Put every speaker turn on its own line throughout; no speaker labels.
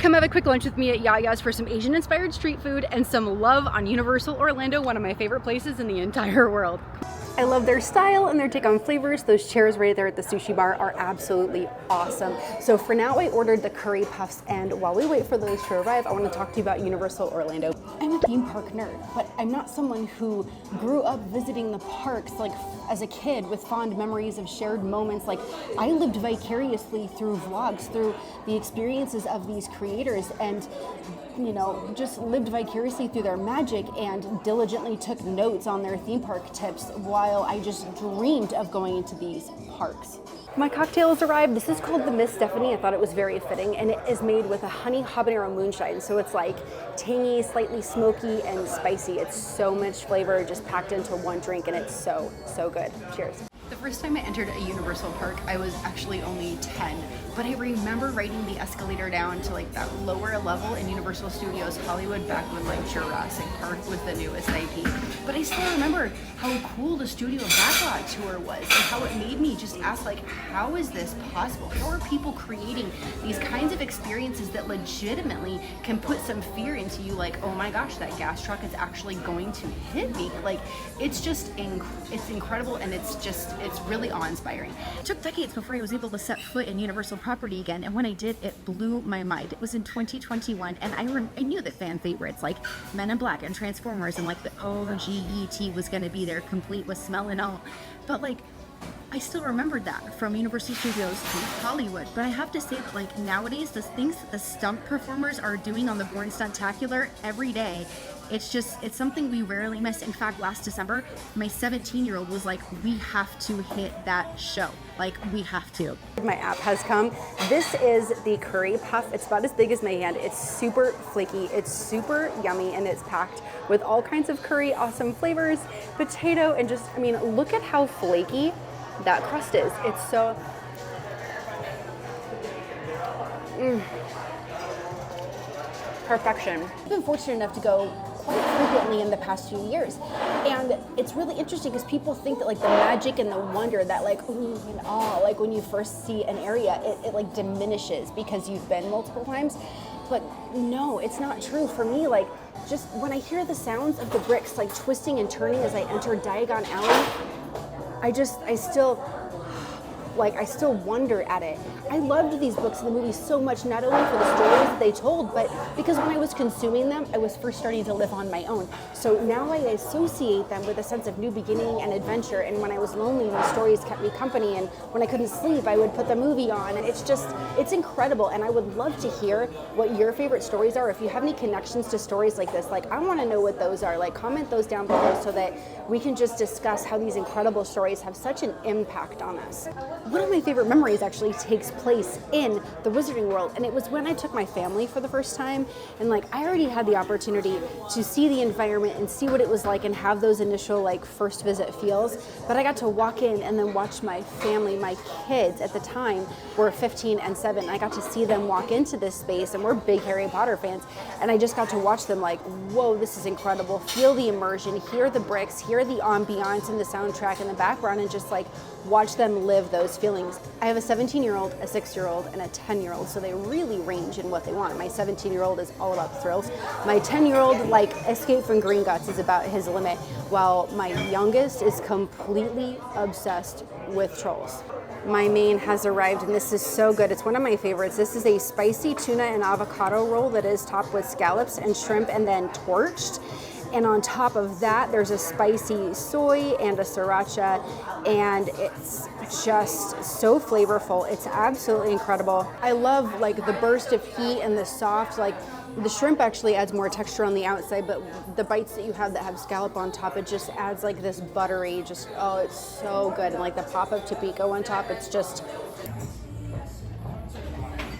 Come have a quick lunch with me at Yaya's for some Asian-inspired street food and some love on Universal Orlando, one of my favorite places in the entire world. I love their style and their take on flavors. Those chairs right there at the sushi bar are absolutely awesome. So for now, I ordered the curry puffs, and while we wait for those to arrive, I want to talk to you about Universal Orlando. I'm a theme park nerd, but I'm not someone who grew up visiting the parks like as a kid with fond memories of shared moments. Like, I lived vicariously through vlogs, through the experiences of these creators, and just lived vicariously through their magic and diligently took notes on their theme park tips while I just dreamed of going into these parks. My cocktail has arrived. This is called the Miss Stephanie. I thought it was very fitting, and it is made with a honey habanero moonshine. So it's like tangy, slightly smoky, and spicy. It's so much flavor just packed into one drink, and it's so, so good. Cheers. The first time I entered a Universal park, I was actually only 10, but I remember riding the escalator down to like that lower level in Universal Studios Hollywood back when like Jurassic Park was the newest IP. But I still remember how cool the Studio Backlot tour was and how it made me just ask, like, how is this possible? How are people creating these kinds of experiences that legitimately can put some fear into you, like, oh my gosh, that gas truck is actually going to hit me? Like, it's just it's incredible, and it's really awe-inspiring. It took decades before I was able to set foot in Universal property again, and when I did, it blew my mind. It was in 2021, and I knew the fan favorites like Men in Black and Transformers, and like the OG ET was going to be there, complete with smell and all. But like, I still remembered that from Universal Studios to Hollywood. But I have to say that like nowadays, the things that the stunt performers are doing on the Born Stuntacular every day, it's something we rarely miss. In fact, last December, my 17-year-old was like, we have to hit that show. Like, we have to. My app has come. This is the curry puff. It's about as big as my hand. It's super flaky. It's super yummy, and it's packed with all kinds of curry, awesome flavors, potato, and just, I mean, look at how flaky that crust is. It's so, perfection. I've been fortunate enough to go quite frequently in the past few years, and it's really interesting because people think that like the magic and the wonder that like ooh and awe, like when you first see an area, it like diminishes because you've been multiple times. But no, it's not true. For me, like, just when I hear the sounds of the bricks like twisting and turning as I enter Diagon Alley, I still wonder at it. I loved these books and the movies so much, not only for the stories that they told, but because when I was consuming them, I was first starting to live on my own. So now I associate them with a sense of new beginning and adventure. And when I was lonely, these stories kept me company. And when I couldn't sleep, I would put the movie on. And it's incredible. And I would love to hear what your favorite stories are. If you have any connections to stories like this, like, I want to know what those are. Like, comment those down below so that we can just discuss how these incredible stories have such an impact on us. One of my favorite memories actually takes place in the Wizarding World, and it was when I took my family for the first time, and like I already had the opportunity to see the environment and see what it was like and have those initial like first visit feels, but I got to walk in and then watch my family, my kids at the time were 15 and 7. I got to see them walk into this space, and we're big Harry Potter fans, and I just got to watch them like, whoa, this is incredible, feel the immersion, hear the bricks, hear the ambiance and the soundtrack in the background, and just like watch them live those feelings. I have a 17-year-old, a 6-year-old, and a 10-year-old, so they really range in what they want. My 17-year-old is all about thrills. My 10-year-old, like, Escape from Gringotts is about his limit, while my youngest is completely obsessed with Trolls. My main has arrived, and this is so good. It's one of my favorites. This is a spicy tuna and avocado roll that is topped with scallops and shrimp and then torched. And on top of that, there's a spicy soy and a sriracha, and it's just so flavorful. It's absolutely incredible. I love like the burst of heat and the soft, like the shrimp actually adds more texture on the outside, but the bites that you have that have scallop on top, it just adds like this buttery, just, oh, it's so good. And like the pop of Topeka on top, it's just,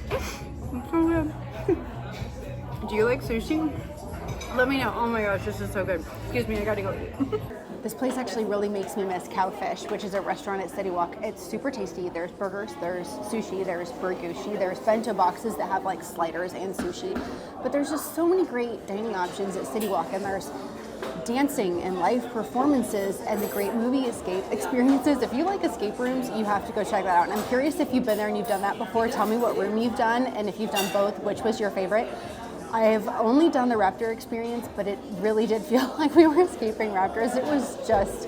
it's so good. Do you like sushi? Let me know. Oh my gosh, this is so good. Excuse me, I gotta go eat. This place actually really makes me miss Cowfish, which is a restaurant at City Walk. It's super tasty. There's burgers, there's sushi, there's burgushi, there's bento boxes that have like sliders and sushi. But there's just so many great dining options at City Walk, and there's dancing and live performances and the great movie escape experiences. If you like escape rooms, you have to go check that out. And I'm curious if you've been there and you've done that before. Tell me what room you've done, and if you've done both, which was your favorite. I've only done the raptor experience, but it really did feel like we were escaping raptors. It was just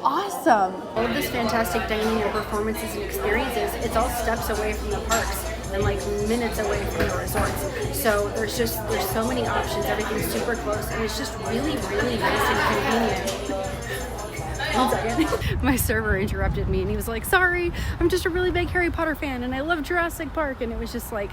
awesome. All of this fantastic dining and performances and experiences, it's all steps away from the parks and like minutes away from the resorts. So there's so many options, everything's super close, and it's just really, really nice and convenient. One second. My server interrupted me and he was like, sorry, I'm just a really big Harry Potter fan and I love Jurassic Park. And it was just like,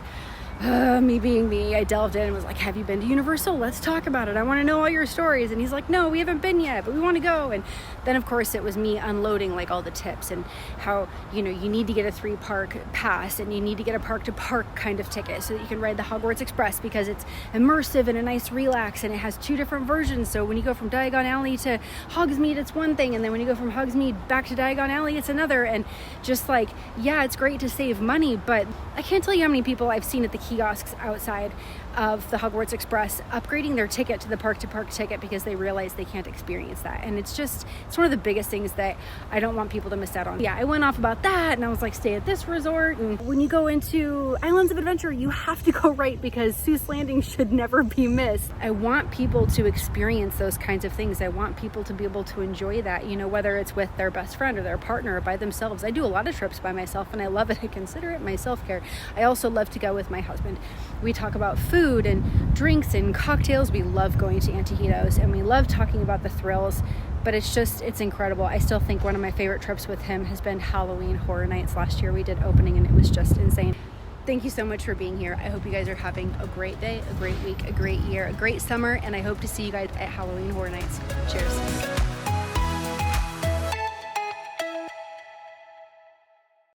me being me, I delved in and was like, have you been to Universal? Let's talk about it. I want to know all your stories. And he's like, no, we haven't been yet, but we want to go. And then of course it was me unloading like all the tips and how, you know, you need to get a 3-park pass and you need to get a park to park kind of ticket so that you can ride the Hogwarts Express, because it's immersive and a nice relax, and it has 2 different versions. So when you go from Diagon Alley to Hogsmeade, it's one thing. And then when you go from Hogsmeade back to Diagon Alley, it's another. And just like, yeah, it's great to save money, but I can't tell you how many people I've seen at the kiosks outside of the Hogwarts Express upgrading their ticket to the park to park ticket because they realize they can't experience that. And it's one of the biggest things that I don't want people to miss out on. Yeah, I went off about that and I was like, stay at this resort. And when you go into Islands of Adventure, you have to go right because Seuss Landing should never be missed. I want people to experience those kinds of things. I want people to be able to enjoy that, you know, whether it's with their best friend or their partner or by themselves. I do a lot of trips by myself and I love it. I consider it my self-care. I also love to go with my husband. We talk about food and drinks and cocktails. We love going to Antojitos and we love talking about the thrills, but it's incredible. I still think one of my favorite trips with him has been Halloween Horror Nights. Last year we did opening and it was just insane. Thank you so much for being here. I hope you guys are having a great day, a great week, a great year, a great summer, and I hope to see you guys at Halloween Horror Nights. Cheers.